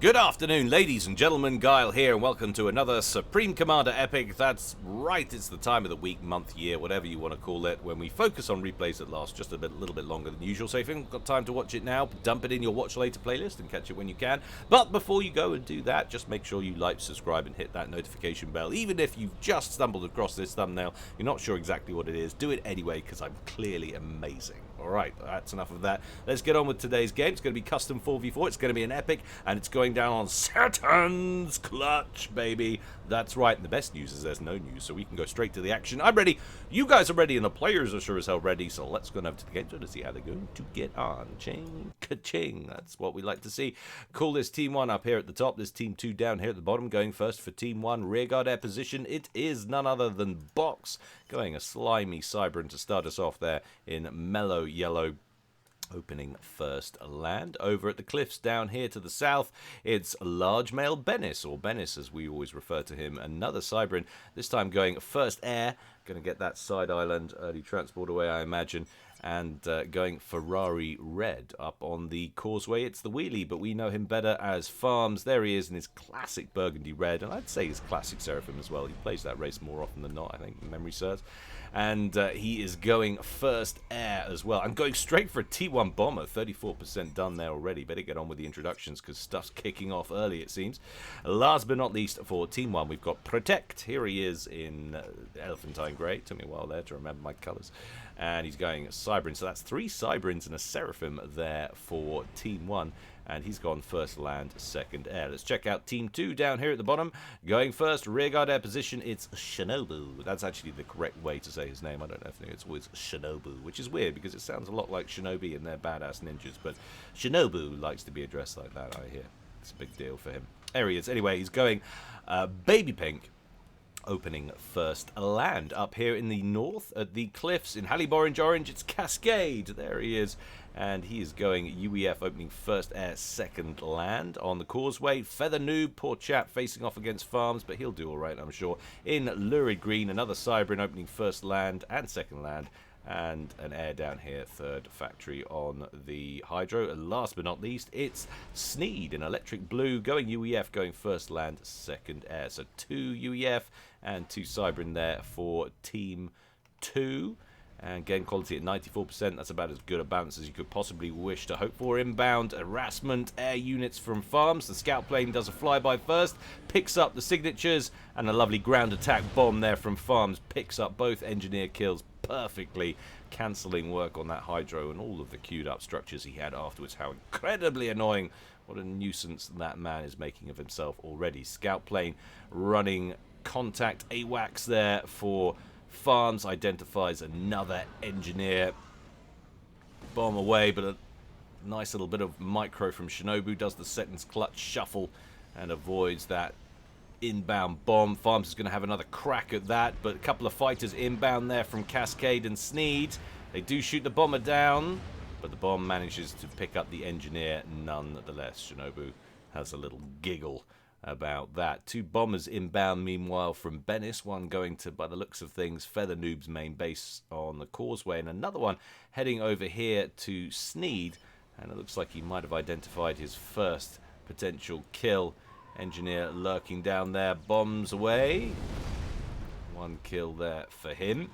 Good afternoon, ladies and gentlemen. Guile here, and welcome to another Supreme Commander Epic. That's right, it's the time of the week, month, year, whatever you want to call it, when we focus on replays that last just a little bit longer than usual. So if you haven't got time to watch it now, dump it in your Watch Later playlist and catch it when you can. But before you go and do that, just make sure you like, subscribe, and hit that notification bell. Even if you've just stumbled across this thumbnail, you're not sure exactly what it is, do it anyway, because I'm clearly amazing. Alright, that's enough of that. Let's get on with today's game. It's going to be custom 4v4. It's going to be an epic, and it's going down on Setons Clutch, baby. That's right, and the best news is there's no news, so we can go straight to the action. I'm ready. You guys are ready, and the players are sure as hell ready, so let's go over to the game to see how they're going to get on. Ching, ka-ching. That's what we like to see. Call this Team 1 up here at the top. This Team 2 down here at the bottom. Going first for Team 1, rearguard air position. It is none other than Box. Going a slimy Cybran to start us off there in mellow yellow. Opening first land. Over at the cliffs down here to the south, it's large male Bennis, or Bennis as we always refer to him. Another Cybran, this time going first air. Going to get that side island early transport away, I imagine. And going Ferrari red up on the causeway. It's the wheelie, but we know him better as Farms. There he is in his classic burgundy red, and I'd say his classic Seraphim as well. He plays that race more often than not, I think, if memory serves. And he is going first air as well. I'm going straight for a T1 bomber. 34% done there already. Better get on with the introductions because stuff's kicking off early, it seems. Last but not least, for Team 1, we've got Protect. Here he is in elephantine grey. Took me a while there to remember my colours. And he's going Cybran. So that's 3 Cybrans and a Seraphim there for Team 1. And he's gone first land, second air. Let's check out Team 2 down here at the bottom. Going first, rearguard air position, it's Shinobu. That's actually the correct way to say his name. I don't know if it's always Shinobu, which is weird because it sounds a lot like Shinobi and their badass ninjas. But Shinobu likes to be addressed like that, I hear. It's a big deal for him. There he is. Anyway, he's going baby pink. Opening first land up here in the north at the cliffs in Orange. It's Cascade. There he is. And he is going UEF opening first air, second land on the causeway. Feather Noob, poor chap, facing off against Farms, but he'll do all right, I'm sure. In lurid green, another Cybran opening first land and second land. And an air down here, third factory on the Hydro. And last but not least, it's Sneed in electric blue, going UEF, going first land, second air. So 2 UEF and 2 Cybran there for Team 2. And game quality at 94%. That's about as good a balance as you could possibly wish to hope for. Inbound harassment air units from Farms. The scout plane does a flyby first, picks up the signatures, and a lovely ground attack bomb there from Farms picks up both engineer kills perfectly, cancelling work on that Hydro and all of the queued up structures he had afterwards. How incredibly annoying. What a nuisance that man is making of himself already. Scout plane running contact AWACS there for Farms, identifies another engineer. Bomb away, but a nice little bit of micro from Shinobu. Does the Setons clutch shuffle and avoids that inbound bomb. Farms is going to have another crack at that, but a couple of fighters inbound there from Cascade and Sneed. They do shoot the bomber down, but the bomb manages to pick up the engineer nonetheless. Shinobu has a little giggle about that. 2 bombers inbound meanwhile from Bennis, one going to, by the looks of things, Feather Noob's main base on the causeway, and another one heading over here to Sneed, and it looks like he might have identified his first potential kill. Engineer lurking down there, bombs away. 1 kill there for him.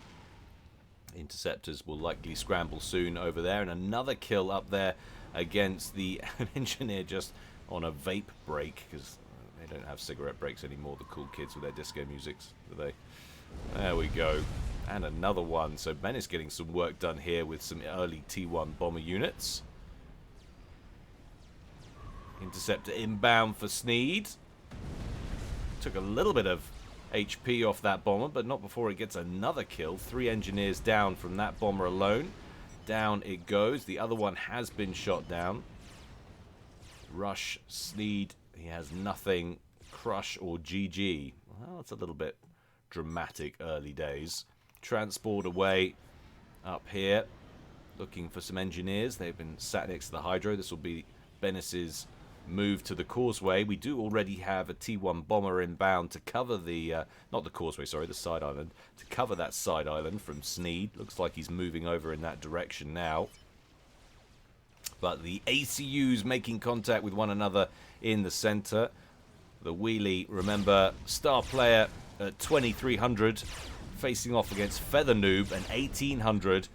Interceptors will likely scramble soon over there, and another kill up there against the engineer just on a vape break, because they don't have cigarette breaks anymore, the cool kids with their disco musics, do they? There we go. And another one. So Ben is getting some work done here with some early T1 bomber units. Interceptor inbound for Sneed. Took a little bit of HP off that bomber, but not before it gets another kill. 3 engineers down from that bomber alone. Down it goes. The other one has been shot down. Rush Sneed. He has nothing. Crush or GG. Well, it's a little bit dramatic early days. Transport away up here. Looking for some engineers. They've been sat next to the Hydro. This will be Bennis's move to the causeway. We do already have a T1 bomber inbound to cover the, not the causeway, sorry, the side island. To cover that side island from Sneed. Looks like he's moving over in that direction now. But the ACUs making contact with one another in the center. The wheelie, remember, star player at 2300, facing off against Feather Noob at 1800.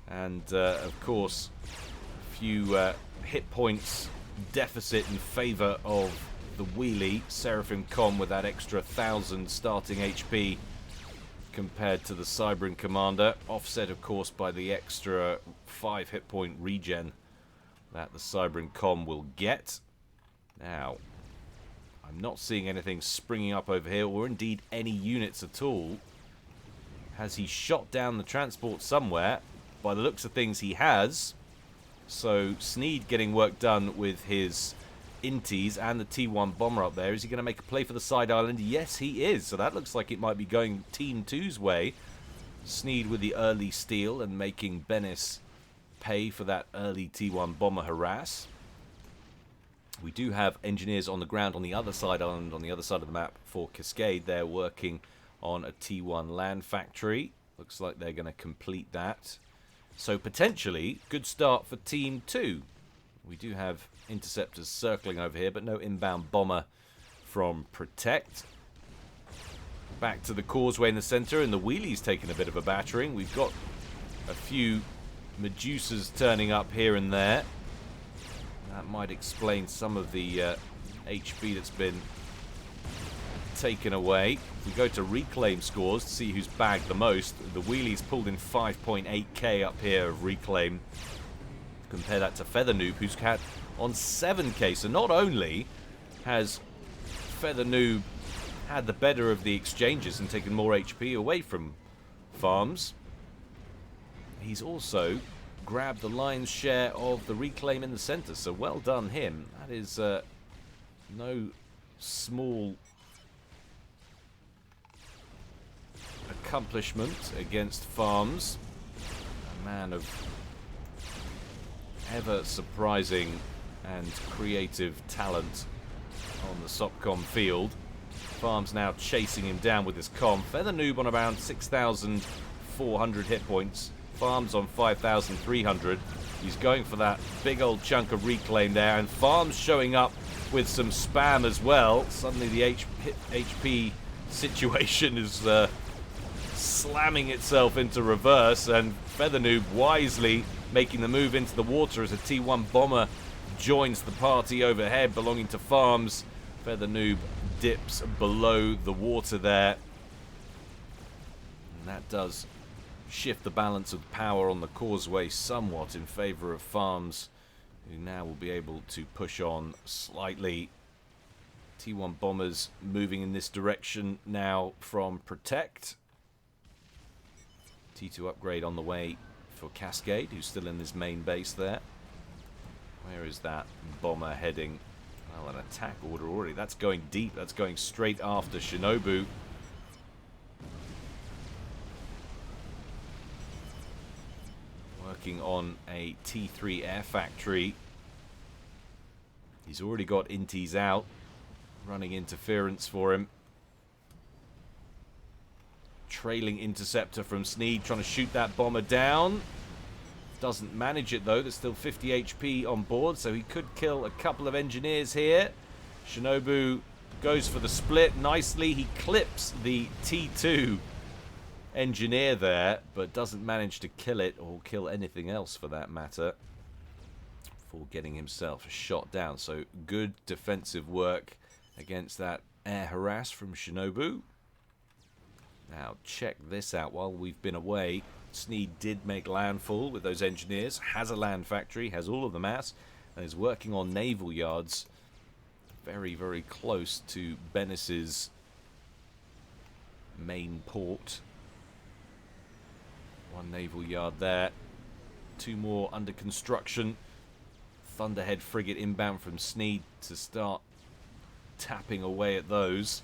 And, of course, a few hit points deficit in favor of the wheelie. Seraphim Com with that extra 1000 starting HP compared to the Cybran Commander. Offset, of course, by the extra 5 hit point regen that the Cybran Com will get. Now, I'm not seeing anything springing up over here, or indeed any units at all. Has he shot down the transport somewhere? By the looks of things, he has. So, Sneed getting work done with his Inties and the T1 bomber up there. Is he going to make a play for the side island? Yes, he is. So that looks like it might be going Team 2's way. Sneed with the early steal and making Bennis pay for that early T1 bomber harass. We do have engineers on the ground on the other side island, on the other side of the map for Cascade. They're working on a T1 land factory. Looks like they're going to complete that. So potentially, good start for Team 2. We do have interceptors circling over here, but no inbound bomber from Protect. Back to the causeway in the center, and the wheelie's taking a bit of a battering. We've got a few Medusas turning up here and there. That might explain some of the HP that's been taken away. If we go to reclaim scores to see who's bagged the most, the wheelie's pulled in 5.8k up here of reclaim. Compare that to Feather Noob, who's had on 7k. So not only has Feather Noob had the better of the exchanges and taken more HP away from farms, he's also grabbed the lion's share of the reclaim in the center. So well done him. That is no small accomplishment against farms. A man of ever surprising and creative talent on the SOPCOM field. Farms now chasing him down with his com. Feather Noob on around 6,400 hit points. Farms on 5,300. He's going for that big old chunk of reclaim there, and Farms showing up with some spam as well. Suddenly the HP situation is slamming itself into reverse, and Feather Noob wisely making the move into the water as a T1 bomber joins the party overhead belonging to Farms. Feather Noob dips below the water there, and that does shift the balance of power on the causeway somewhat in favor of Farms, who now will be able to push on slightly. T1 bombers moving in this direction now from Protect. T2 upgrade on the way for Cascade, who's still in his main base there. Where is that bomber heading? Well, an attack order already. That's going deep. That's going straight after Shinobu. Working on a T3 air factory. He's already got Inties out. Running interference for him. Trailing interceptor from Sneed, trying to shoot that bomber down. Doesn't manage it though. There's still 50 HP on board, so he could kill a couple of engineers here. Shinobu goes for the split nicely. He clips the T2 engineer there, but doesn't manage to kill it, or kill anything else for that matter, before getting himself shot down. So good defensive work against that air harass from Shinobu. Now, check this out. While we've been away, Sneed did make landfall with those engineers, has a land factory, has all of the mass, and is working on naval yards very, very close to Bennis's main port. One naval yard there. Two more under construction. Thunderhead frigate inbound from Sneed to start tapping away at those.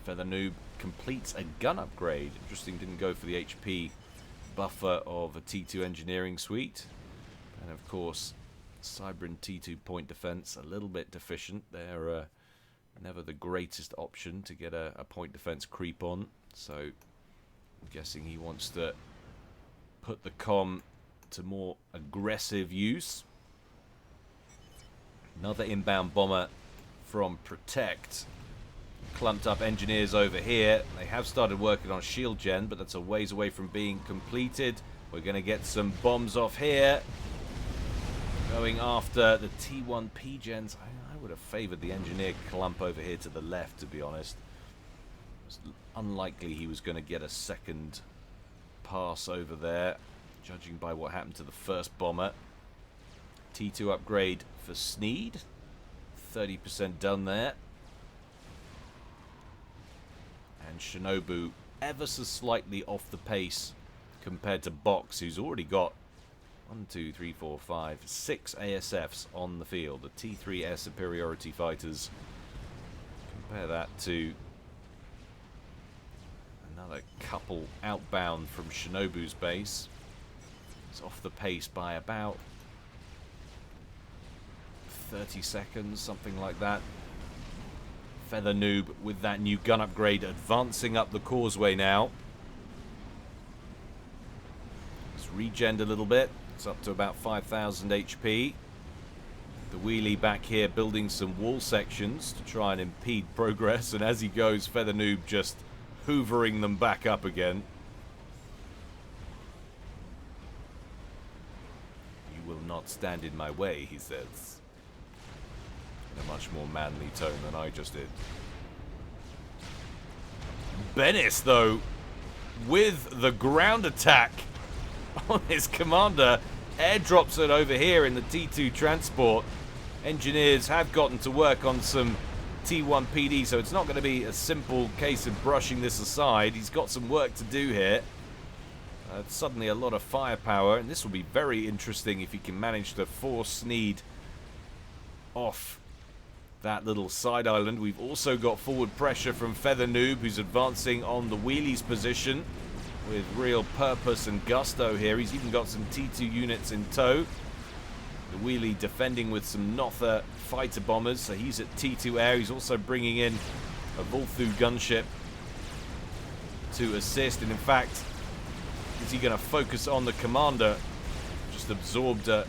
Feather Noob completes a gun upgrade. Interesting, didn't go for the HP buffer of a T2 engineering suite. And of course, Cybran T2 point defense, a little bit deficient. They're never the greatest option to get a point defense creep on. So I'm guessing he wants to put the com to more aggressive use. Another inbound bomber from Protect. Clumped up engineers over here. They have started working on shield gen, but that's a ways away from being completed. We're going to get some bombs off here. Going after the T1P gens. I would have favored the engineer clump over here to the left, to be honest. It's unlikely he was going to get a second pass over there, judging by what happened to the first bomber. T2 upgrade for Sneed. 30% done there. And Shinobu ever so slightly off the pace compared to Box, who's already got 6 ASFs on the field. The T3 Air Superiority Fighters. Compare that to another couple outbound from Shinobu's base. It's off the pace by about 30 seconds, something like that. Feather Noob with that new gun upgrade advancing up the causeway now. It's regened a little bit. It's up to about 5,000 HP. The wheelie back here building some wall sections to try and impede progress, and as he goes, Feather Noob just hoovering them back up again. You will not stand in my way, he says, in a much more manly tone than I just did. Bennis, though, with the ground attack on his commander, airdrops it over here in the T2 transport. Engineers have gotten to work on some T1 PD, so it's not going to be a simple case of brushing this aside. He's got some work to do here. Suddenly a lot of firepower, and this will be very interesting if he can manage to force Sneed off that little side island. We've also got forward pressure from Feather Noob, who's advancing on the wheelies position with real purpose and gusto here. He's even got some T2 units in tow. The wheelie defending with some Notha fighter bombers, so he's at T2 air. He's also bringing in a Volthu gunship to assist, and in fact, is he going to focus on the commander? Just absorbed a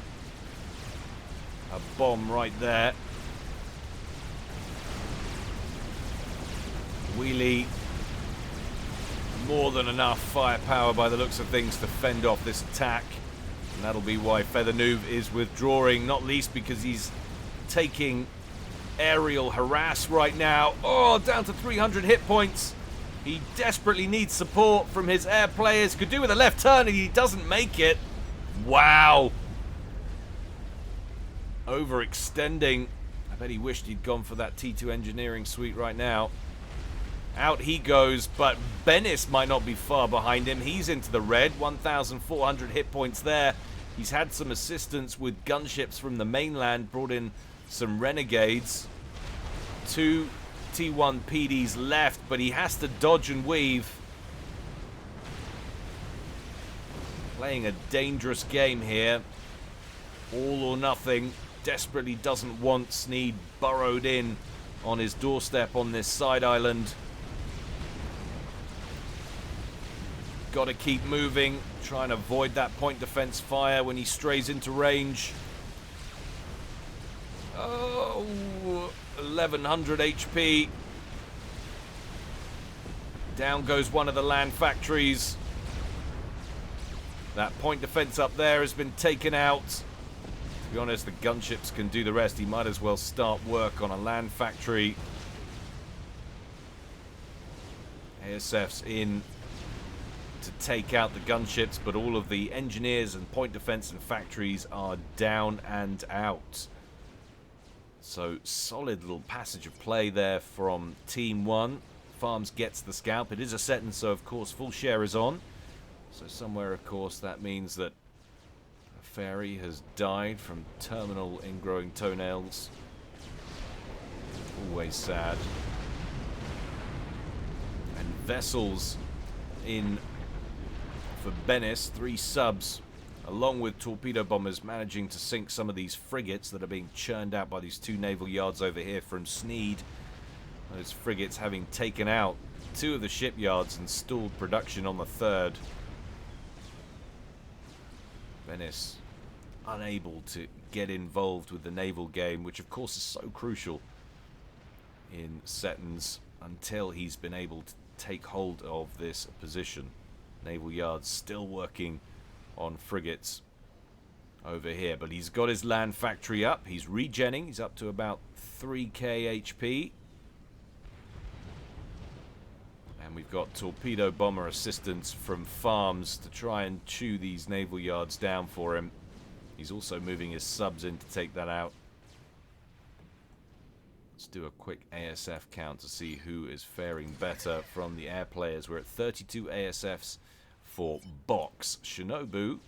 bomb right there. Wheelie, more than enough firepower by the looks of things to fend off this attack. And that'll be why Feather Noob is withdrawing, not least because he's taking aerial harass right now. Oh, down to 300 hit points. He desperately needs support from his air players. Could do with a left turn and he doesn't make it. Wow. Overextending. I bet he wished he'd gone for that T2 engineering suite right now. Out he goes, but Bennis might not be far behind him. He's into the red, 1,400 hit points there. He's had some assistance with gunships from the mainland, brought in some renegades. 2 T1 PDs left, but he has to dodge and weave. Playing a dangerous game here. All or nothing. Desperately doesn't want Sneed burrowed in on his doorstep on this side island. Got to keep moving, try and avoid that point defense fire when he strays into range. Oh, 1,100 HP. Down goes one of the land factories. That point defense up there has been taken out. To be honest, the gunships can do the rest. He might as well start work on a land factory. ASF's in to take out the gunships, but all of the engineers and point defense and factories are down and out. So solid little passage of play there from Team 1. Farms gets the scalp. It is a Setons, so of course full share is on. So somewhere, of course, that means that a fairy has died from terminal ingrowing toenails. Always sad. And vessels in for Bennis, 3 subs, along with torpedo bombers managing to sink some of these frigates that are being churned out by these 2 naval yards over here from Sneed. Those frigates having taken out 2 of the shipyards and stalled production on the 3rd. Venice unable to get involved with the naval game, which of course is so crucial in Setons until he's been able to take hold of this position. Naval yards still working on frigates over here, but he's got his land factory up. He's regenning. He's up to about 3k HP. And we've got torpedo bomber assistance from farms to try and chew these naval yards down for him. He's also moving his subs in to take that out. Let's do a quick ASF count to see who is faring better from the air players. We're at 32 ASFs for Box. Shinobu,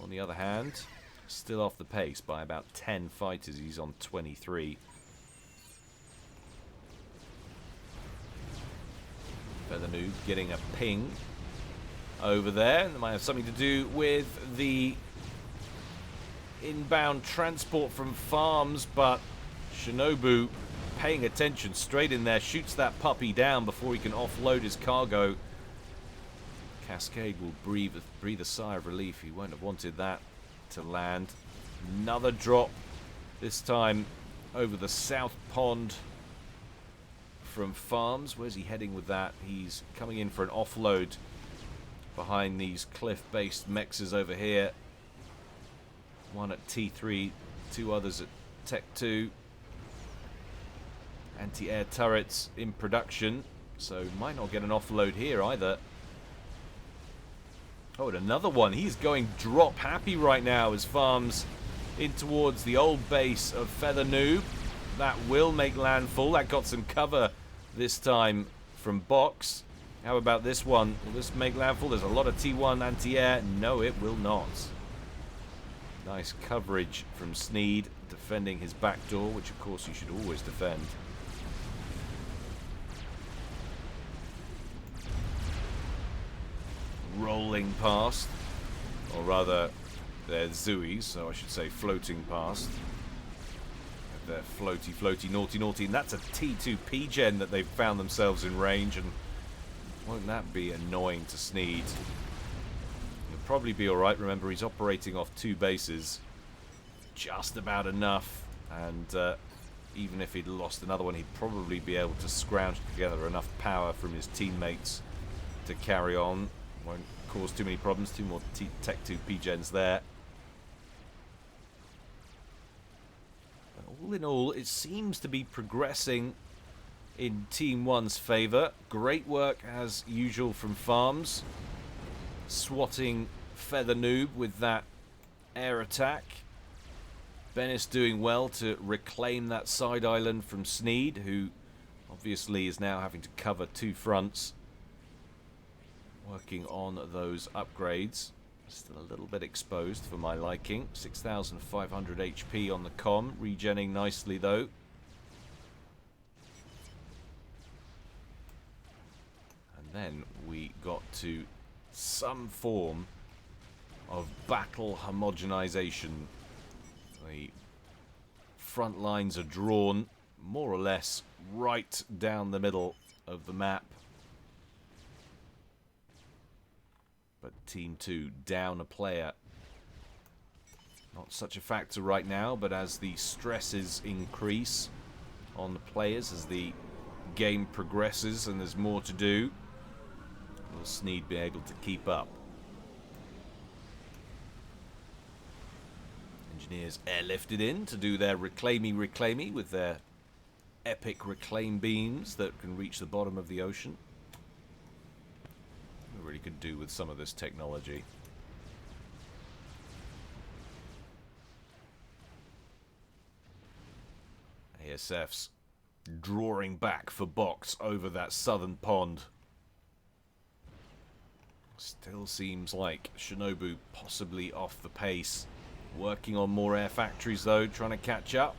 on the other hand, still off the pace by about 10 fighters. He's on 23. Feathernew getting a ping over there. That might have something to do with the inbound transport from farms, but Shinobu paying attention straight in there, shoots that puppy down before he can offload his cargo. Cascade will breathe a sigh of relief. He won't have wanted that to land. Another drop, this time over the south pond from farms. Where's he heading with that? He's coming in for an offload behind these cliff-based mexes over here. One at T3, two others at Tech 2. Anti-air turrets in production, so might not get an offload here either. Oh, and another one. He's going drop happy right now as farms in towards the old base of Feathernew. That will make landfall. That got some cover this time from Box. How about this one? Will this make landfall? There's a lot of T1 anti-air. No, it will not. Nice coverage from Sneed, defending his back door, which of course you should always defend. Rolling past, or rather they're Zuis, so I should say floating past. They're floaty, naughty, and that's a T2 P-Gen that they've found themselves in range, and won't that be annoying to Sneed? He'll probably be alright. Remember, he's operating off 2 bases. Just about enough, and even if he'd lost another one, he'd probably be able to scrounge together enough power from his teammates to carry on. Won't cause too many problems. 2 more Tech 2 P-Gens there. But all in all, it seems to be progressing in Team 1's favour. Great work, as usual, from Farms. Swatting Feathernew with that air attack. Bennis doing well to reclaim that side island from Sneed, who obviously is now having to cover 2 fronts. Working on those upgrades. Still a little bit exposed for my liking. 6,500 HP on the comm. Regenning nicely though. And then we got to some form of battle homogenization. The front lines are drawn more or less right down the middle of the map. But Team 2 down a player. Not such a factor right now, but as the stresses increase on the players, as the game progresses and there's more to do, will Sneed be able to keep up? Engineers airlifted in to do their reclaimy with their epic reclaim beams that can reach the bottom of the ocean. We really could do with some of this technology. ASF's drawing back for Box over that southern pond. Still seems like Shinobu possibly off the pace. Working on more air factories though, trying to catch up.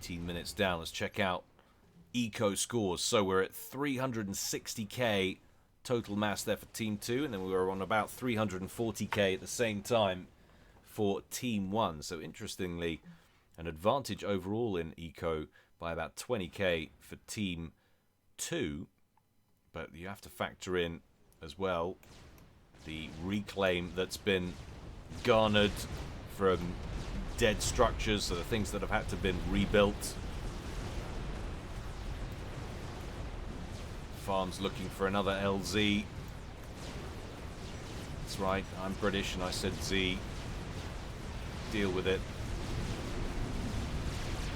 Minutes down. Let's check out eco scores. So we're at 360k total mass there for Team 2, and then we were on about 340k at the same time for Team 1. So interestingly, an advantage overall in eco by about 20k for Team 2. But you have to factor in as well the reclaim that's been garnered from dead structures, so the things that have had to been rebuilt. Farm's looking for another LZ. That's right, I'm British and I said Z. Deal with it.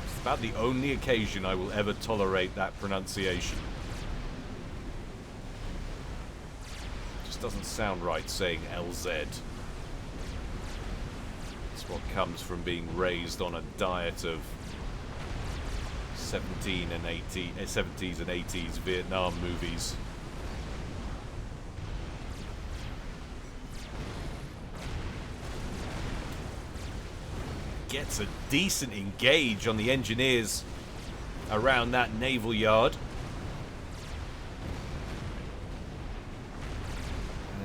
It's about the only occasion I will ever tolerate that pronunciation. Just doesn't sound right saying LZ. It's what comes from being raised on a diet of 70s and 80s Vietnam movies. Gets a decent engage on the engineers around that naval yard.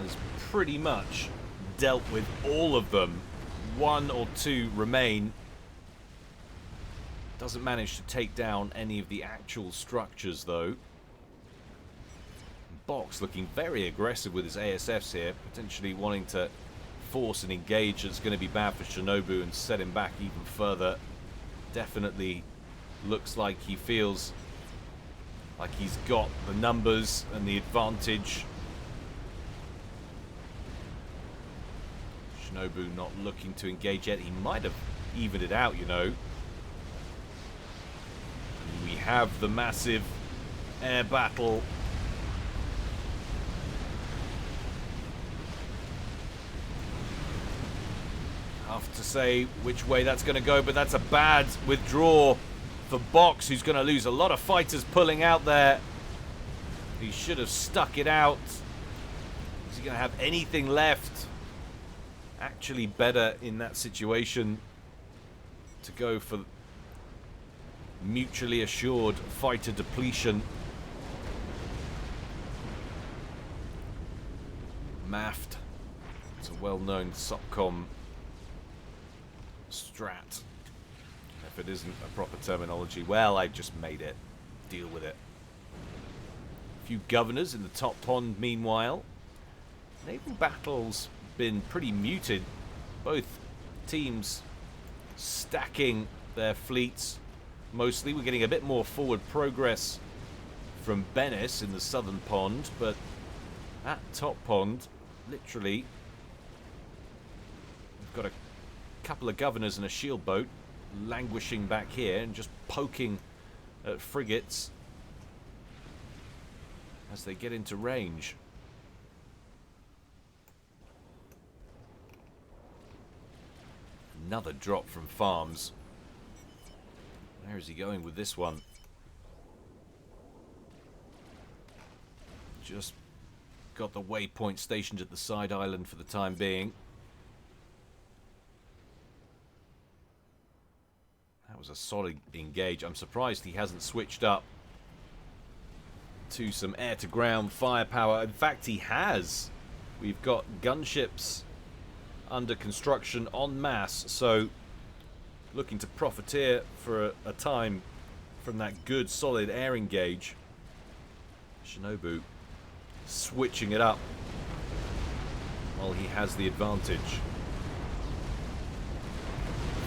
Has pretty much dealt with all of them. One or two remain. Doesn't manage to take down any of the actual structures though. Box looking very aggressive with his ASFs here, potentially wanting to force an engage that's going to be bad for Shinobu and set him back even further. Definitely looks like he feels like he's got the numbers and the advantage. Shinobu not looking to engage yet. He might have evened it out, you know. And we have the massive air battle. Tough to say which way that's going to go, but that's a bad withdraw for Box, who's going to lose a lot of fighters pulling out there. He should have stuck it out. Is he going to have anything left? Actually better in that situation to go for mutually assured fighter depletion. MAFT. It's a well-known SOCOM strat. If it isn't a proper terminology, well, I just made it. Deal with it. A few governors in the top pond meanwhile. Naval battles been pretty muted. Both teams stacking their fleets. Mostly we're getting a bit more forward progress from Bennis in the southern pond, but at top pond, literally, we've got a couple of governors and a shield boat languishing back here and just poking at frigates as they get into range. Another drop from Farms. Where is he going with this one? Just got the waypoint stationed at the side island for the time being. That was a solid engage. I'm surprised he hasn't switched up to some air-to-ground firepower. In fact, he has. We've got gunships under construction en masse, so looking to profiteer for a time from that good, solid air engage. Shinobu switching it up while he has the advantage.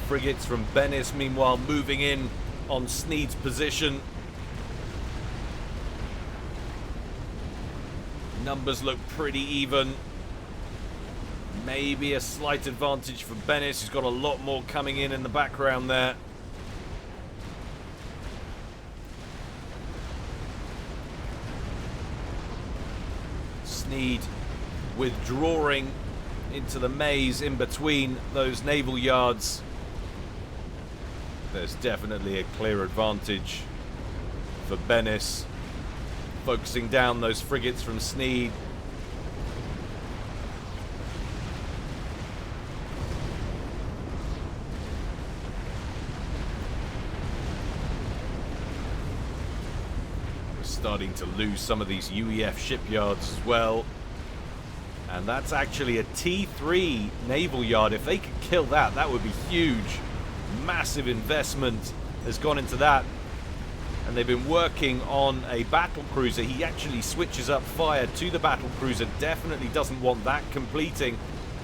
Frigates from Bennis, meanwhile, moving in on Sneed's position. Numbers look pretty even. Maybe a slight advantage for Bennis, who's got a lot more coming in the background there. Sneed withdrawing into the maze in between those naval yards. There's definitely a clear advantage for Bennis, focusing down those frigates from Sneed. We're starting to lose some of these UEF shipyards as well. And that's actually a T3 naval yard. If they could kill that, that would be huge. Massive investment has gone into that. and they've been working on a battle cruiser. He actually switches up fire to the battle cruiser. Definitely doesn't want that completing.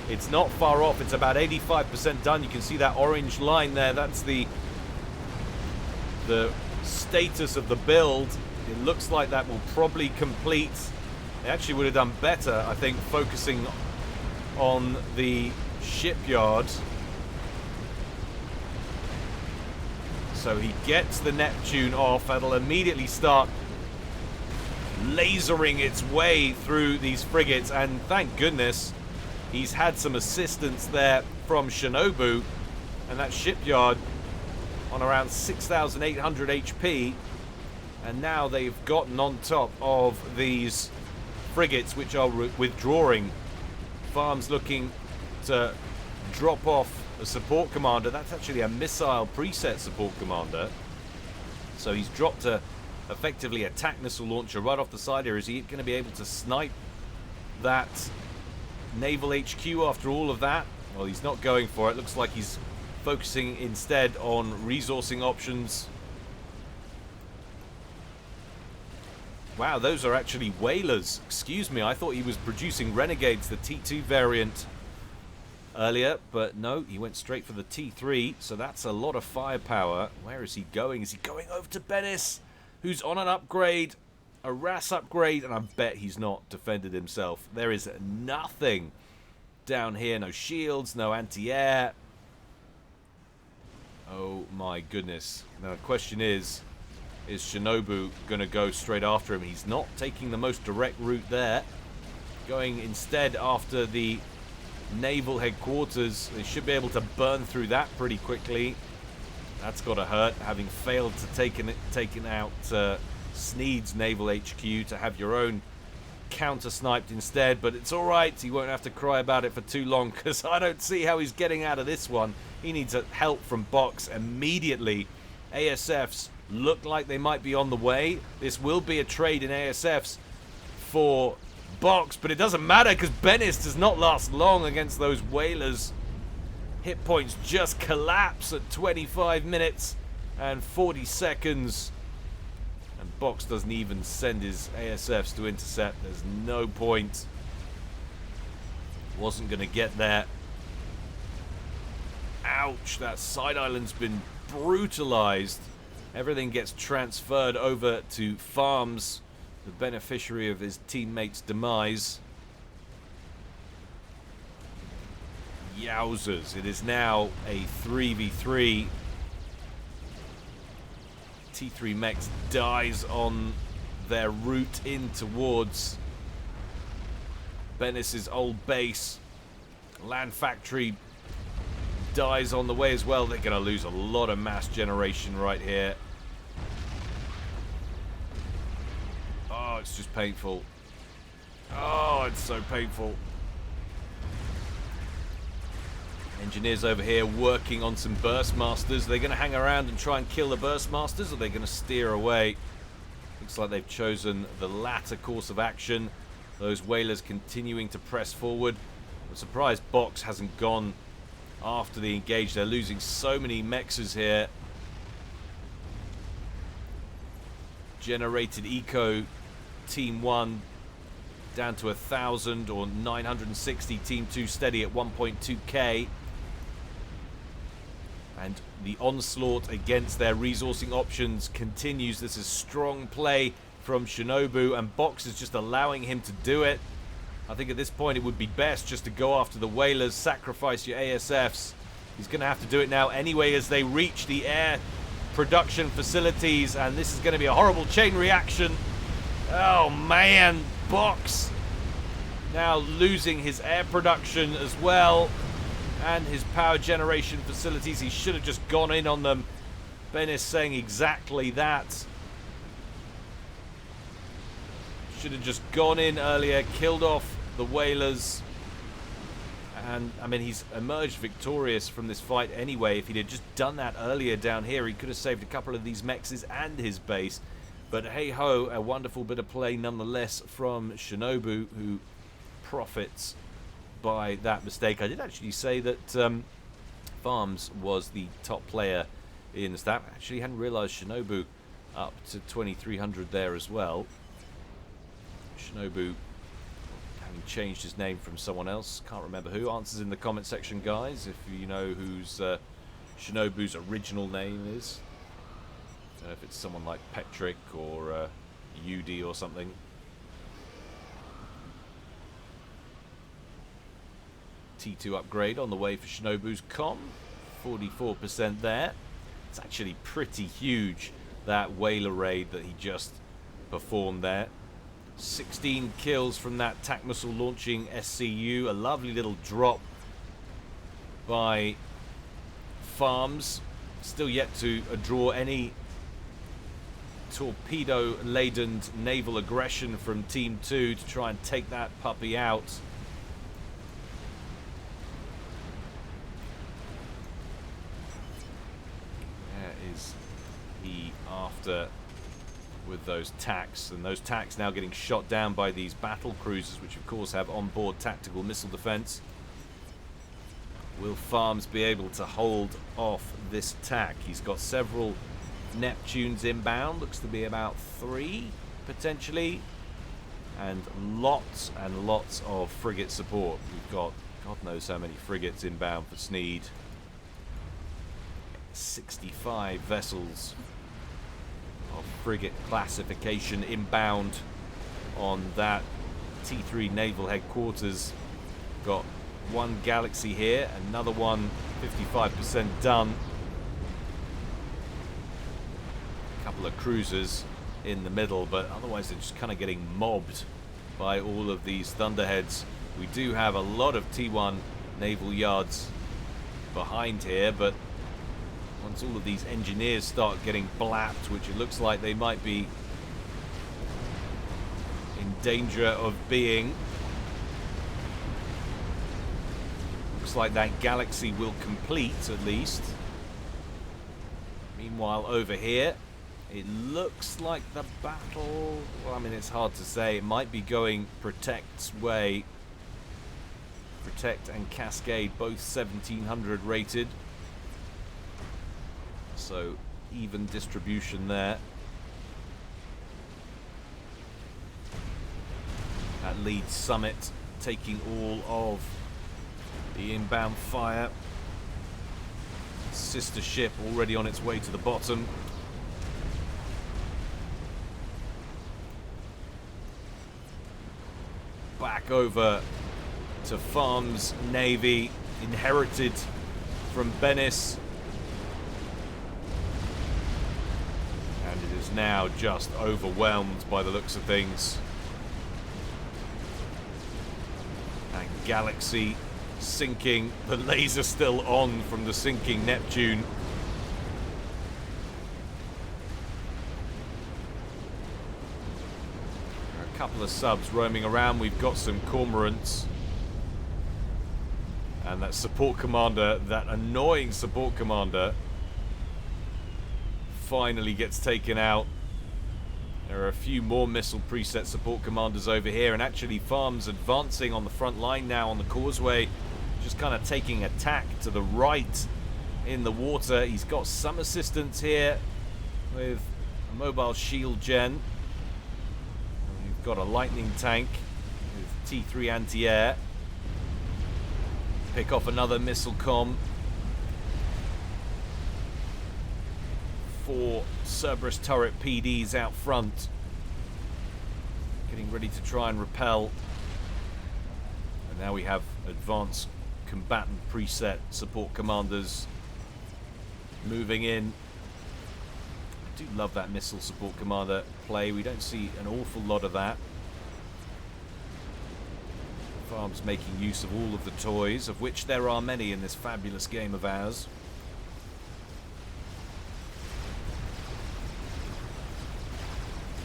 It's not far off. It's about 85% done. You can see that orange line there. That's the status of the build. It looks like that will probably complete. They actually would have done better, I think, focusing on the shipyard. So he gets the Neptune off. That'll immediately start lasering its way through these frigates, and thank goodness he's had some assistance there from Shinobu, and that shipyard on around 6,800 HP, and now they've gotten on top of these frigates which are withdrawing. Farm's looking to drop off a support commander. That's actually a missile preset support commander. So he's dropped effectively a attack missile launcher right off the side here. Is he going to be able to snipe that naval HQ after all of that? Well, he's not going for it. Looks like he's focusing instead on resourcing options. Wow, those are actually whalers. Excuse me, I thought he was producing Renegades, the T2 variant, earlier, but no, he went straight for the T3, so that's a lot of firepower. Where is he going? Is he going over to Bennis, who's on an upgrade, a RAS upgrade, and I bet he's not defended himself. There is nothing down here, no shields, no anti-air. Oh my goodness. Now the question is Shinobu going to go straight after him? He's not taking the most direct route there, going instead after the naval headquarters. They should be able to burn through that pretty quickly. That's got to hurt, having failed to taken out Sneed's naval HQ, to have your own counter sniped instead. But it's all right, he won't have to cry about it for too long, because I don't see how he's getting out of this one. He needs help from Box immediately. ASFs look like they might be on the way. This will be a trade in ASFs for Box, but it doesn't matter because Bennis does not last long against those whalers. Hit points just collapse at 25 minutes and 40 seconds. And Box doesn't even send his ASFs to intercept. There's no point. Wasn't going to get there. Ouch, that side island's been brutalized. Everything gets transferred over to Farms, the beneficiary of his teammates' demise. Yowzers, it is now a 3v3. T3 Mechs dies on their route in towards Bennis's old base. Land Factory dies on the way as well. They're going to lose a lot of mass generation right here. Oh, it's just painful. Oh, it's so painful. Engineers over here working on some Burstmasters. They're going to hang around and try and kill the Burstmasters, or they're going to steer away. Looks like they've chosen the latter course of action. Those whalers continuing to press forward. I'm surprised Box hasn't gone after the engage. They're losing so many mexes here. Generated eco team 1 down to 1,000 or 960. Team 2 steady at 1.2k. And the onslaught against their resourcing options continues. This is strong play from Shinobu, and Box is just allowing him to do it. I think at this point it would be best just to go after the whalers, sacrifice your ASFs. He's going to have to do it now anyway as they reach the air production facilities, and this is going to be a horrible chain reaction. Oh man, Box now losing his air production as well, and his power generation facilities. He should have just gone in on them. Ben is saying exactly that. Should have just gone in earlier, killed off the whalers. And, I mean, he's emerged victorious from this fight anyway. If he'd have just done that earlier down here, he could have saved a couple of these mexes and his base. But hey-ho, a wonderful bit of play nonetheless from Shinobu, who profits by that mistake. I did actually say that Farms was the top player in the stat. Actually, hadn't realized Shinobu up to 2,300 there as well. Shinobu having changed his name from someone else. Can't remember who. Answers in the comment section, guys, if you know whose Shinobu's original name is. Don't know if it's someone like Petrick or Yudi or something. T2 upgrade on the way for Shinobu's comm. 44% there. It's actually pretty huge, that whaler raid that he just performed there. 16 kills from that TAC missile launching SCU. A lovely little drop by Farms. Still yet to draw any torpedo-laden naval aggression from Team 2 to try and take that puppy out. Where is he after with those TACs? And those TACs now getting shot down by these battle cruisers, which of course have onboard tactical missile defense. Will Farms be able to hold off this TAC? He's got several Neptunes inbound, looks to be about 3 potentially, and lots of frigate support. We've got God knows how many frigates inbound for Sneed. 65 vessels of frigate classification inbound on that T3 naval headquarters. Got one Galaxy here, another one 55% done. Couple of cruisers in the middle, but otherwise they're just kind of getting mobbed by all of these Thunderheads. We do have a lot of T1 naval yards behind here, but once all of these engineers start getting blapped, which it looks like they might be in danger of being, looks like that Galaxy will complete at least. Meanwhile, over here, it looks like the battle, well, I mean, it's hard to say. It might be going Protect's way. Protect and Cascade, both 1700 rated. So, even distribution there. That leads Summit taking all of the inbound fire. Sister ship already on its way to the bottom. Back over to Farms Navy, inherited from Bennis. And it is now just overwhelmed by the looks of things. And Galaxy sinking, the laser still on from the sinking Neptune. Couple of subs roaming around. We've got some cormorants, and that support commander, that annoying support commander, finally gets taken out. There are a few more missile preset support commanders over here, and actually Farms advancing on the front line now on the causeway, just kind of taking a tack to the right in the water. He's got some assistance here with a mobile shield gen. Got a lightning tank with T3 anti-air. Pick off another missile comm. 4 Cerberus turret PDs out front, getting ready to try and repel. And now we have advanced combatant preset support commanders moving in. I do love that missile support commander play. We don't see an awful lot of that. Farms making use of all of the toys, of which there are many in this fabulous game of ours.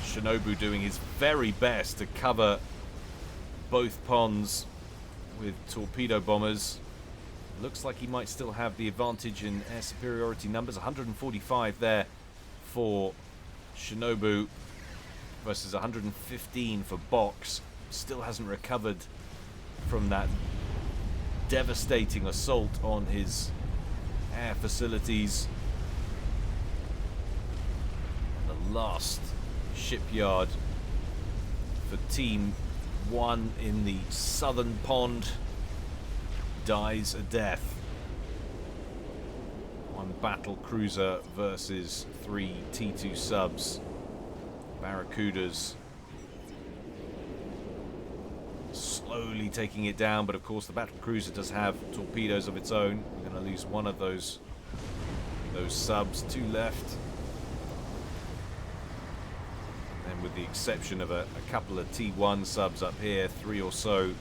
Shinobu doing his very best to cover both ponds with torpedo bombers. Looks like he might still have the advantage in air superiority numbers. 145 there for Shinobu versus 115 for Box. Still hasn't recovered from that devastating assault on his air facilities. The last shipyard for Team 1 in the southern pond dies a death. One battle cruiser versus 3 T2 subs. Barracudas slowly taking it down, but of course the battle cruiser does have torpedoes of its own. We're going to lose one of those subs, 2 left. And with the exception of a couple of T1 subs up here, 3 or so,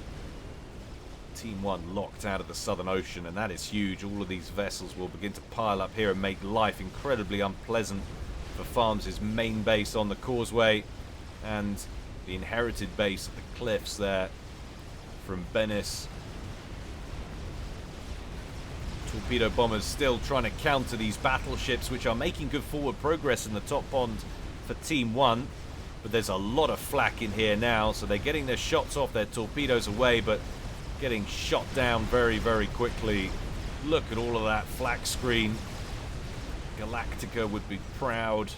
Team 1 locked out of the Southern Ocean, and that is huge. All of these vessels will begin to pile up here and make life incredibly unpleasant for Farms' main base on the causeway and the inherited base at the cliffs there from Venice. Torpedo bombers still trying to counter these battleships, which are making good forward progress in the top pond for Team 1. But there's a lot of flak in here now, so they're getting their shots off, their torpedoes away, but getting shot down very, very quickly. Look at all of that flak screen. Galactica would be proud.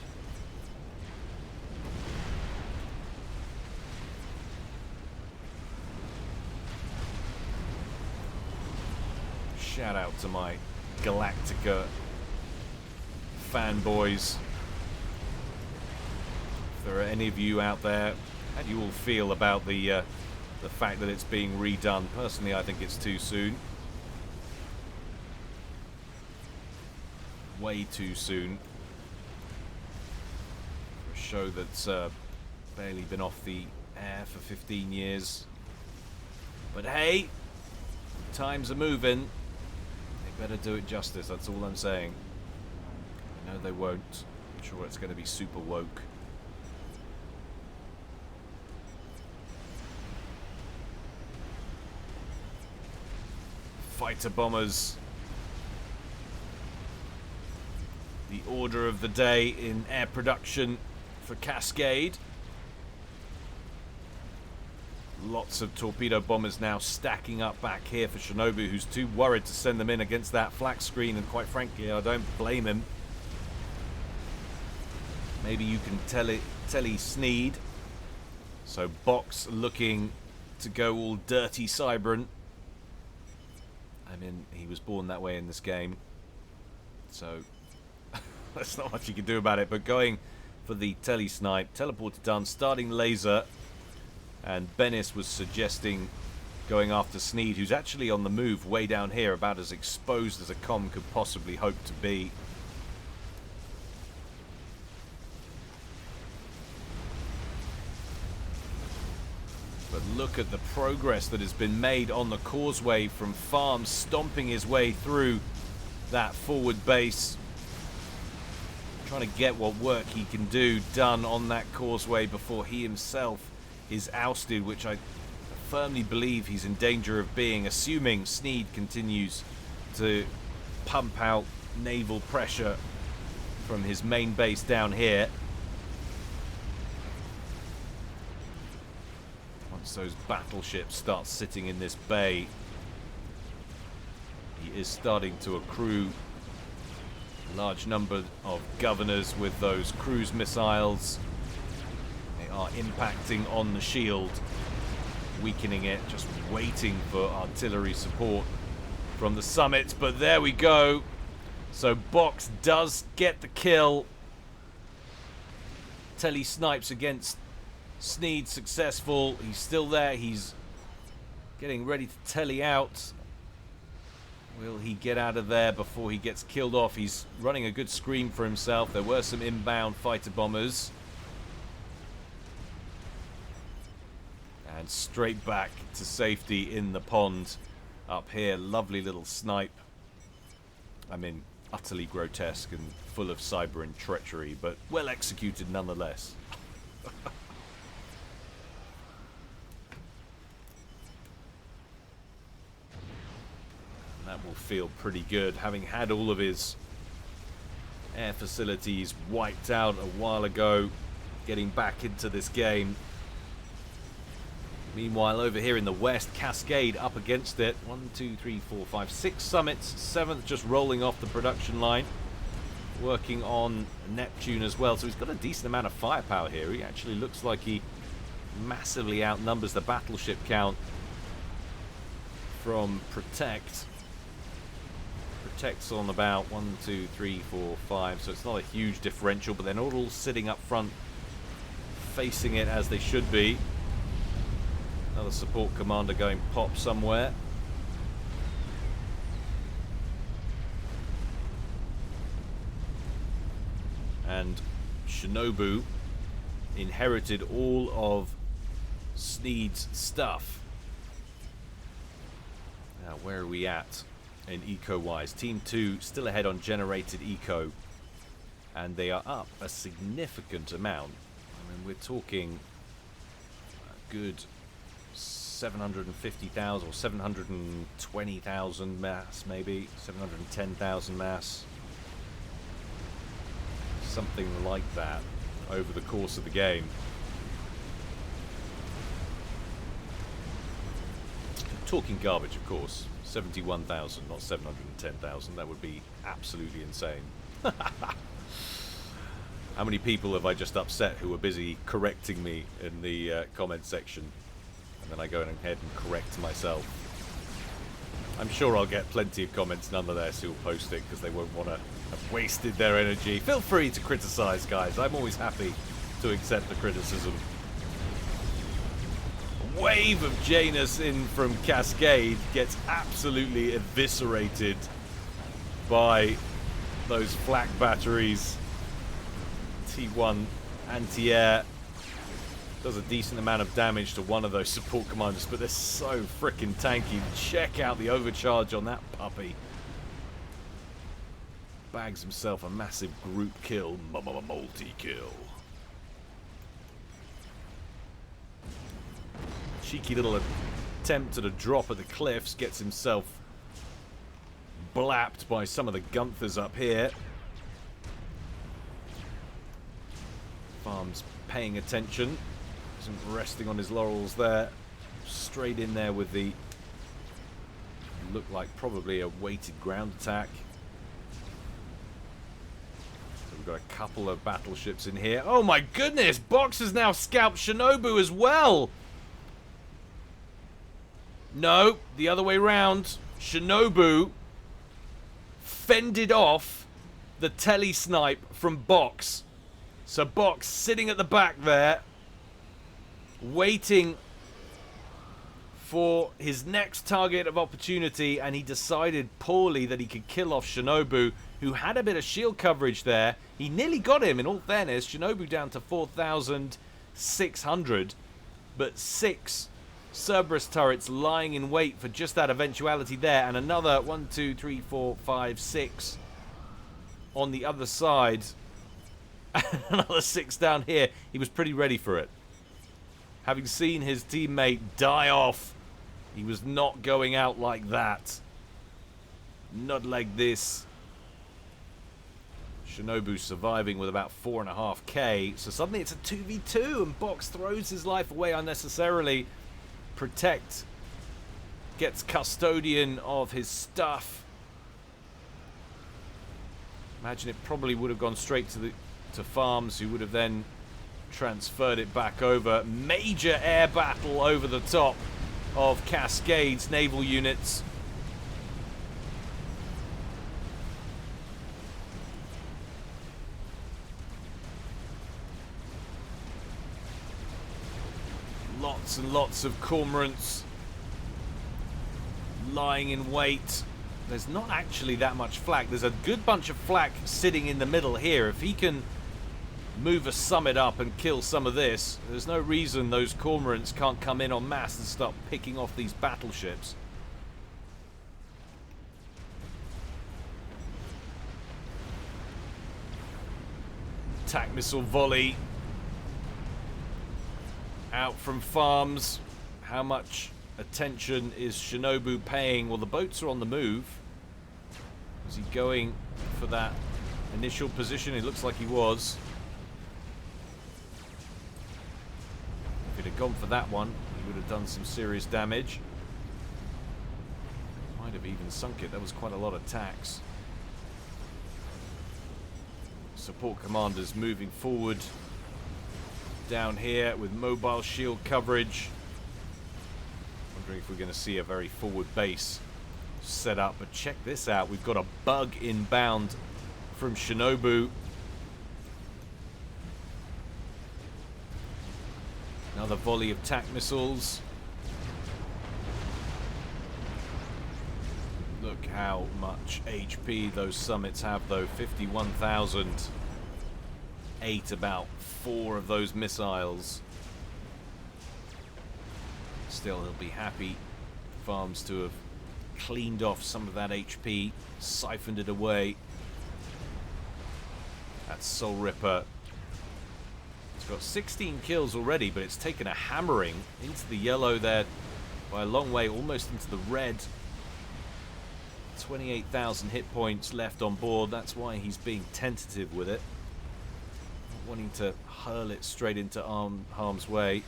Shout out to my Galactica fanboys. If there are any of you out there, how do you all feel about the fact that it's being redone? Personally, I think it's too soon. Way too soon. For a show that's barely been off the air for 15 years. But hey, times are moving. They better do it justice, that's all I'm saying. I know they won't. I'm sure it's going to be super woke. Fighter bombers, the order of the day in air production for Cascade. Lots of torpedo bombers now stacking up back here for Shinobu, who's too worried to send them in against that flak screen, and quite frankly, I don't blame him. Maybe you can telly Sneed. So Box looking to go all dirty Cybran. I mean, he was born that way in this game, so there's not much you can do about it. But going for the tele-snipe, teleported done, starting laser, and Bennis was suggesting going after Sneed, who's actually on the move way down here, about as exposed as a comm could possibly hope to be. But look at the progress that has been made on the causeway from Farms, stomping his way through that forward base. Trying to get what work he can do done on that causeway before he himself is ousted, which I firmly believe he's in danger of being, assuming Sneed continues to pump out naval pressure from his main base down here. Once those battleships start sitting in this bay, he is starting to accrue a large number of governors with those cruise missiles. They are impacting on the shield, weakening it, just waiting for artillery support from the summit. But there we go. So Box does get the kill. Telly snipes against Sneed, successful. He's still there. He's getting ready to telly out. Will he get out of there before he gets killed off? He's running a good screen for himself. There were some inbound fighter bombers. And straight back to safety in the pond up here. Lovely little snipe. I mean, utterly grotesque and full of Cybran treachery, but well executed nonetheless. That will feel pretty good, having had all of his air facilities wiped out a while ago, getting back into this game. Meanwhile, over here in the west, Cascade up against it. 1, 2, 3, 4, 5, 6 summits, 7th just rolling off the production line. working on Neptune as well, so he's got a decent amount of firepower here. He actually looks like he massively outnumbers the battleship count from Protect. Protect's on about 1, 2, 3, 4, 5, so it's not a huge differential, but they're not all sitting up front facing it as they should be. Another support commander going pop somewhere. And Shinobu inherited all of Sneed's stuff. Now, where are we at in eco-wise? Team 2 still ahead on generated eco, and they are up a significant amount. I mean, we're talking a good 750,000 or 720,000 mass, maybe 710,000 mass. Something like that over the course of the game. Talking garbage, of course. 71,000, not 710,000. That would be absolutely insane. How many people have I just upset who were busy correcting me in the comment section? And then I go ahead and correct myself. I'm sure I'll get plenty of comments nonetheless who'll post it because they won't want to have wasted their energy. Feel free to criticize, guys. I'm always happy to accept the criticism. A wave of Janus in from Cascade gets absolutely eviscerated by those flak batteries. T1 anti-air does a decent amount of damage to one of those support commanders, but they're so freaking tanky. Check out the overcharge on that puppy. Bags himself a massive group kill, multi-kill. Cheeky little attempt at a drop at the cliffs, gets himself blapped by some of the Gunthers up here. Farm's paying attention. Isn't resting on his laurels there. Straight in there with the look like probably a weighted ground attack. So we've got a couple of battleships in here. Oh my goodness! Box has now scalped Shinobu as well! No, the other way round. Shinobu fended off the tele-snipe from Box. So Box sitting at the back there, waiting for his next target of opportunity, and he decided poorly that he could kill off Shinobu, who had a bit of shield coverage there. He nearly got him, in all fairness. Shinobu down to 4,600, but 6 Cerberus turrets lying in wait for just that eventuality there, and another 1, 2, 3, 4, 5, 6 on the other side. Another 6 down here. He was pretty ready for it. Having seen his teammate die off, he was not going out like that. Not like this. Shinobu surviving with about 4.5k. So suddenly it's a 2v2 and Box throws his life away unnecessarily. Protect gets custodian of his stuff. Imagine it probably would have gone straight to Farms, who would have then transferred it back over. Major air battle over the top of Cascade's naval units. Lots and lots of cormorants lying in wait. There's not actually that much flak. There's a good bunch of flak sitting in the middle here. If he can move a summit up and kill some of this, there's no reason those cormorants can't come in en masse and start picking off these battleships. Attack missile volley out from Farms. How much attention is Shinobu paying? Well, the boats are on the move. Is he going for that initial position? It looks like he was. If he'd have gone for that one, he would have done some serious damage. Might have even sunk it. That was quite a lot of tacks. support commanders moving forward down here with mobile shield coverage. Wondering if we're going to see a very forward base set up, but check this out. We've got a bug inbound from Shinobu. Another volley of TAC missiles. Look how much HP those summits have, though. 51,000. 8 about 4 of those missiles. Still, he'll be happy, Farms, to have cleaned off some of that HP, siphoned it away. That Soul Ripper. It's got 16 kills already, but it's taken a hammering into the yellow there by a long way, almost into the red. 28,000 hit points left on board. That's why he's being tentative with it. Not wanting to hurl it straight into harm's way.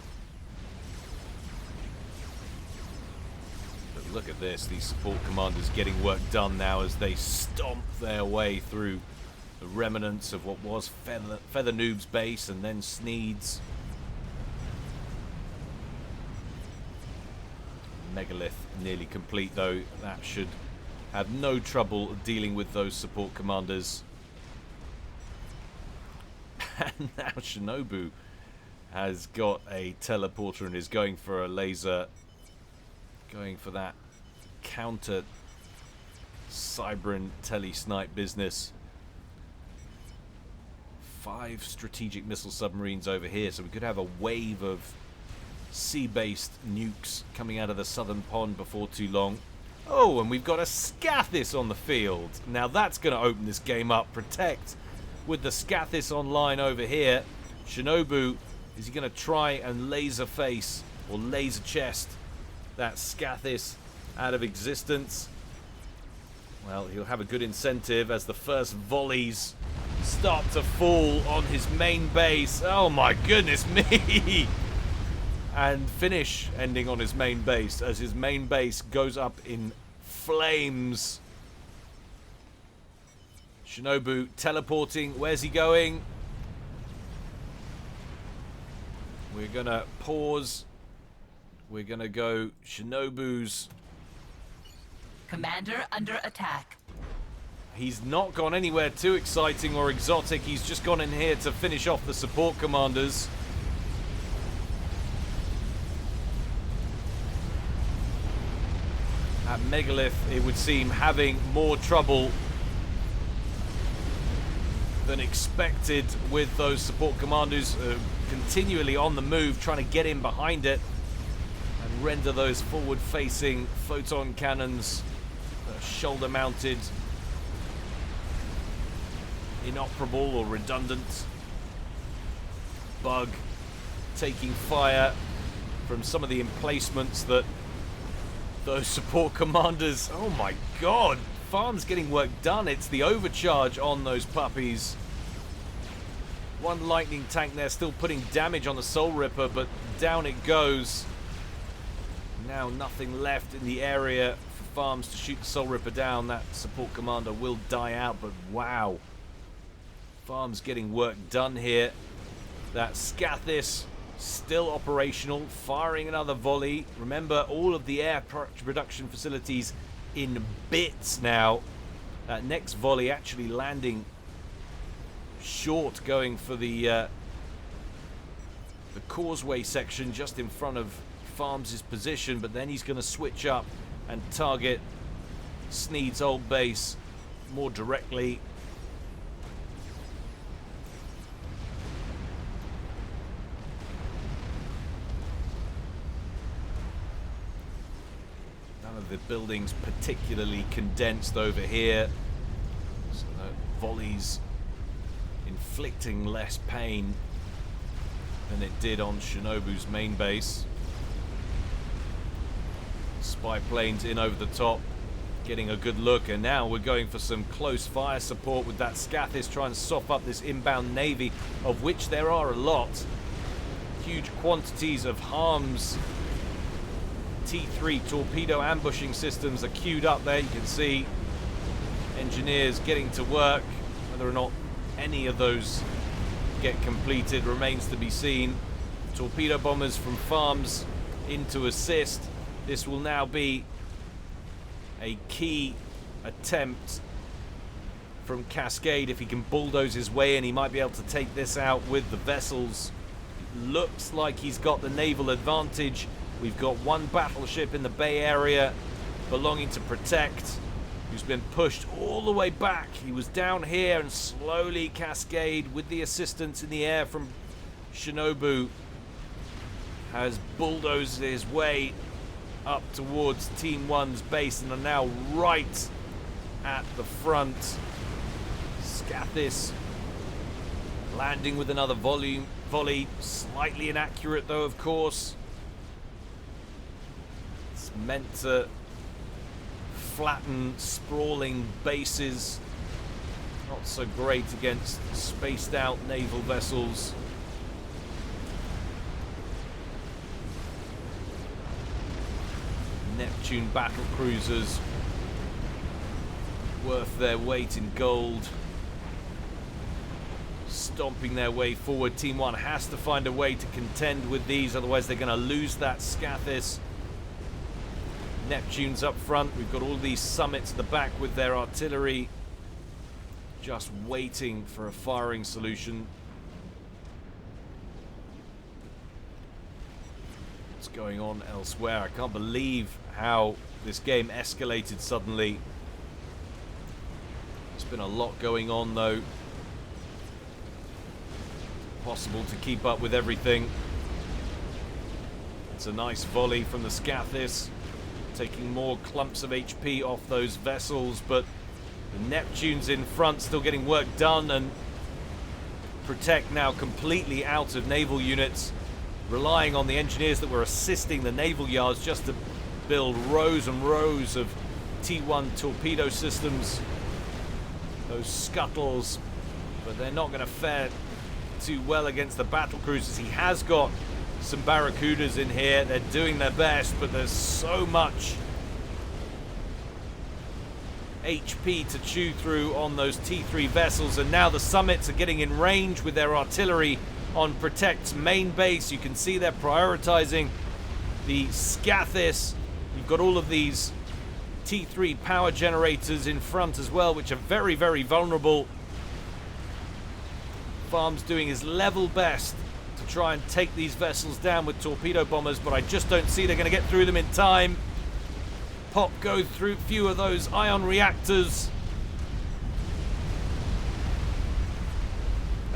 But look at this. These support commanders getting work done now as they stomp their way through the remnants of what was Feather Noob's base and then Sneed's. Megalith nearly complete, though. That should have no trouble dealing with those support commanders. And now Shinobu has got a teleporter and is going for a laser, going for that counter Cybran tele-snipe business. 5 strategic missile submarines over here, so we could have a wave of sea-based nukes coming out of the southern pond before too long. Oh, and we've got a Scathis on the field. Now that's going to open this game up. Protect with the Scathis online over here. Shinobu, is he going to try and laser face or laser chest that Scathis out of existence? Well, he'll have a good incentive as the first volleys start to fall on his main base. Oh my goodness me! And finish ending on his main base as his main base goes up in flames. Shinobu teleporting. Where's he going? We're gonna pause. We're gonna go Shinobu's. Commander under attack. He's not gone anywhere too exciting or exotic. He's just gone in here to finish off the support commanders. At Megalith, it would seem, having more trouble than expected with those support commanders continually on the move, trying to get in behind it and render those forward-facing photon cannons shoulder-mounted, inoperable or redundant. Bug taking fire from some of the emplacements that those support commanders. Oh my god, Farm's getting work done. It's the overcharge on those puppies. One lightning tank there still putting damage on the Soul Ripper, but down it goes. Now nothing left in the area for Farms to shoot the Soul Ripper down. That support commander will die out, but wow. Farm's getting work done here. That Scathis still operational, firing another volley. Remember, all of the air production facilities in bits now. That next volley actually landing short, going for the causeway section just in front of Farms' position, but then he's going to switch up and target Sneed's old base more directly. The building's particularly condensed over here, so the volleys inflicting less pain than it did on Shinobu's main base. Spy planes in over the top, getting a good look, and now we're going for some close fire support with that Scathis, trying to sop up this inbound navy, of which there are a lot. Huge quantities of harms. T3 torpedo ambushing systems are queued up there. You can see engineers getting to work. Whether or not any of those get completed remains to be seen. Torpedo bombers from Farms in to assist. This will now be a key attempt from Cascade. If he can bulldoze his way in, he might be able to take this out with the vessels. Looks like he's got the naval advantage. We've got one battleship in the Bay Area belonging to Protect, who's been pushed all the way back. He was down here, and slowly Cascade, with the assistance in the air from Shinobu, has bulldozed his way up towards Team 1's base and are now right at the front. Scathis landing with another volley, slightly inaccurate though, of course. It's meant to flatten sprawling bases. Not so great against spaced out naval vessels. Neptune battle cruisers worth their weight in gold, stomping their way forward. Team 1 has to find a way to contend with these, otherwise they're going to lose that Scathis. Neptune's up front. We've got all these summits at the back with their artillery just waiting for a firing solution. What's going on elsewhere? I can't believe how this game escalated suddenly. There's been a lot going on though. Possible to keep up with everything. It's a nice volley from the Scathis, taking more clumps of HP off those vessels, but the Neptune's in front still getting work done, and Protect now completely out of naval units, relying on the engineers that were assisting the naval yards just to build rows and rows of T1 torpedo systems, those scuttles, but they're not going to fare too well against the battle cruisers. He has got some Barracudas in here. They're doing their best, but there's so much HP to chew through on those T3 vessels, and now the Summits are getting in range with their artillery on Protect's main base. You can see they're prioritizing the Scathis. You've got all of these T3 power generators in front as well, which are very, very vulnerable. Farm's doing his level best to try and take these vessels down with torpedo bombers, but I just don't see they're going to get through them in time. Pop go through a few of those ion reactors.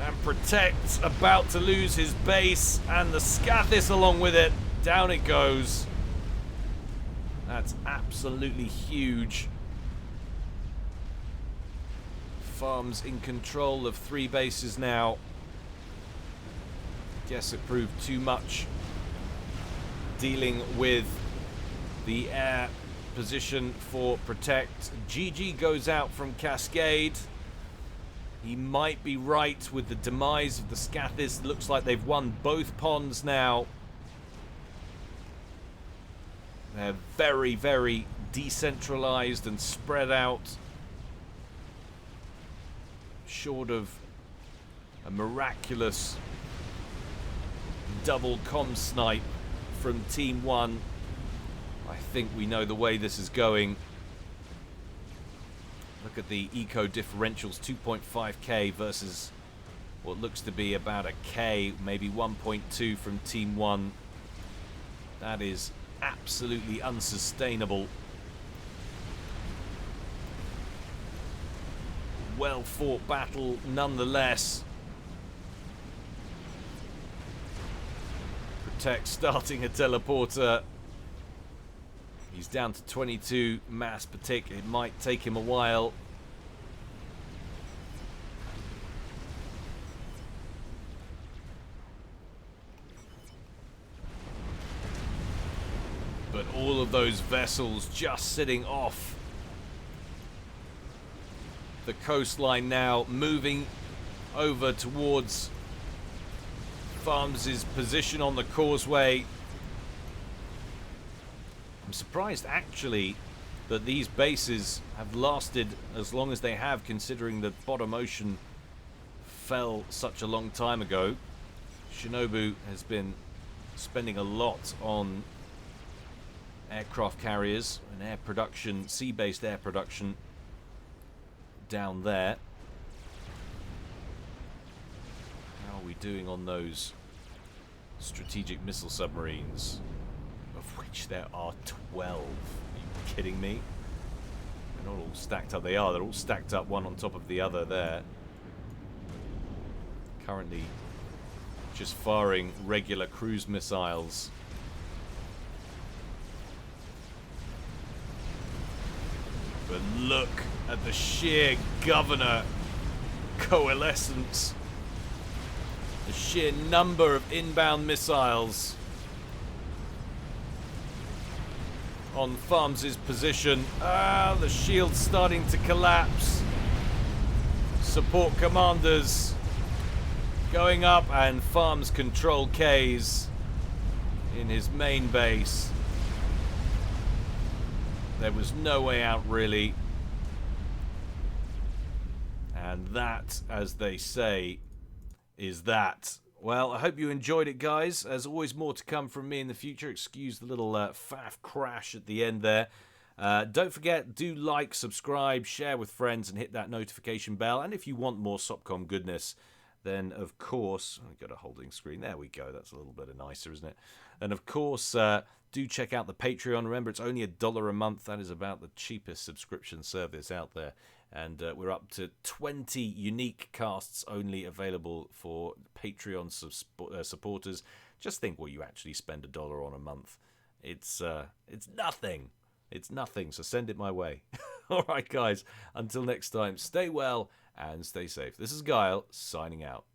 And Protect's about to lose his base, and the Scathis along with it. Down it goes. That's absolutely huge. Farm's in control of 3 bases now. Guess it proved too much dealing with the air position for Protect. GG goes out from Cascade. He might be right with the demise of the Scathis. Looks like they've won both ponds now. They're very, very decentralized and spread out. Short of a miraculous double comm snipe from Team 1, I think we know the way this is going. Look at the eco differentials, 2.5k versus what looks to be about a k, maybe 1.2 from Team 1. That is absolutely unsustainable. Well fought battle nonetheless. Protect starting a teleporter. He's down to 22 mass per tick. It might take him a while. But all of those vessels just sitting off the coastline now, moving over towards Farms' position on the causeway. I'm surprised actually that these bases have lasted as long as they have, considering the bottom ocean fell such a long time ago, Shinobu has been spending a lot on aircraft carriers and air production, sea-based air production down there. How are we doing on those strategic missile submarines, of which there are 12? Are you kidding me? They're not all stacked up. They are. They're all stacked up one on top of the other there. Currently just firing regular cruise missiles. But look at the sheer governor coalescence. The sheer number of inbound missiles on Farms' position. Ah, the shield's starting to collapse. Support commanders going up, and Farms control K's in his main base. There was no way out, really. And that, as they say, is that. Well, I hope you enjoyed it, guys. There's always more to come from me in the future. Excuse the little faff crash at the end there. Don't forget, do like, subscribe, share with friends, and hit that notification bell. And if you want more SOPCOM goodness, then, of course, I've got a holding screen. There we go. That's a little bit nicer, isn't it? And, of course, do check out the Patreon. Remember, it's only $1 a month. That is about the cheapest subscription service out there. And we're up to 20 unique casts only available for Patreon supporters. Just think what you actually spend $1 on a month. It's nothing. It's nothing, so send it my way. All right, guys. Until next time, stay well and stay safe. This is Guile, signing out.